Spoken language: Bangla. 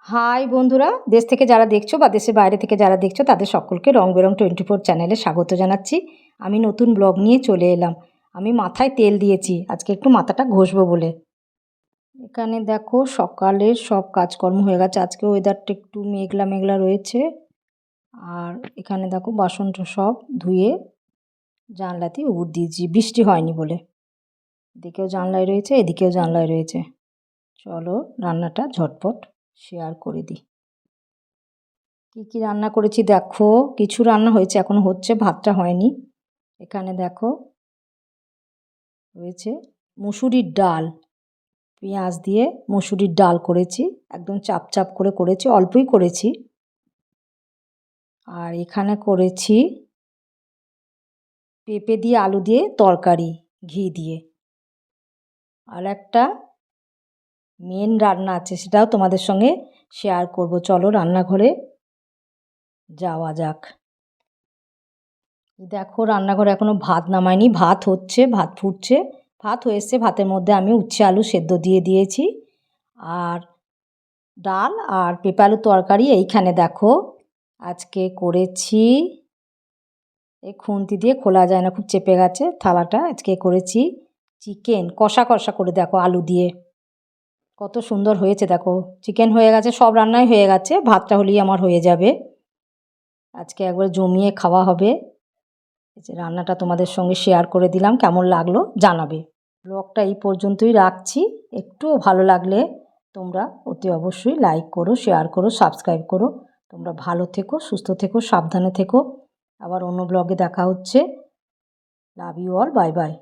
হাই বন্ধুরা, দেশ থেকে যারা দেখছো বা দেশের বাইরে থেকে যারা দেখছো তাদের সকলকে রং বেরং 24 চ্যানেলে স্বাগত জানাচ্ছি। আমি নতুন ব্লগ নিয়ে চলে এলাম। আমি মাথায় তেল দিয়েছি, আজকে একটু মাথাটা ঘষবো বলে। এখানে দেখো সকালের সব কাজকর্ম হয়ে গেছে। আজকে ওয়েদারটা একটু মেঘলা মেঘলা রয়েছে। আর এখানে দেখো বাসনটা সব ধুয়ে জানলাতে উড় দিয়েছি, বৃষ্টি হয়নি বলে। এদিকেও জানলায় রয়েছে, এদিকেও জানলায় রয়েছে। চলো রান্নাটা ঝটপট শেয়ার করে দিই। কী কী রান্না করেছি দেখো। কিছু রান্না হয়েছে, এখনো হচ্ছে, ভাতটা হয়নি। এখানে দেখো রয়েছে মুসুরির ডাল, পেঁয়াজ দিয়ে মুসুরির ডাল করেছি, একদম চাপ চাপ করে করেছি, অল্পই করেছি। আর এখানে করেছি পেঁপে দিয়ে আলু দিয়ে তরকারি, ঘি দিয়ে। আর একটা মেন রান্না আছে, সেটাও তোমাদের সঙ্গে শেয়ার করব। চলো রান্নাঘরে যাওয়া যাক। দেখো রান্নাঘরে এখনো ভাত নামাইনি, ভাত হচ্ছে, ভাত ফুটছে। ভাত হয়েছে, ভাতের মধ্যে আমি উচ্ছে আলু সেদ্ধ দিয়ে দিয়েছি। আর ডাল আর পেঁপে আলুর তরকারি এইখানে দেখো আজকে করেছি। এই খুন্তি দিয়ে খোলা যায় না, খুব চেপে গেছে থালাটা। আজকে করেছি চিকেন কষা কষা করে, দেখো আলু দিয়ে কত সুন্দর হয়েছে। দেখো চিকেন হয়ে গেছে, সব রান্নাই হয়ে গেছে, ভাতটা হলেই আমার হয়ে যাবে। আজকে একবার জমিয়ে খাওয়া হবে। এই যে রান্নাটা তোমাদের সঙ্গে শেয়ার করে দিলাম, কেমন লাগলো জানাবে। ব্লগটা এই পর্যন্তই রাখছি। একটুও ভালো লাগলে তোমরা অতি অবশ্যই লাইক করো, শেয়ার করো, সাবস্ক্রাইব করো। তোমরা ভালো থেকো, সুস্থ থেকো, সাবধানে থেকো। আবার অন্য ব্লগে দেখা হচ্ছে। Love you all, bye by.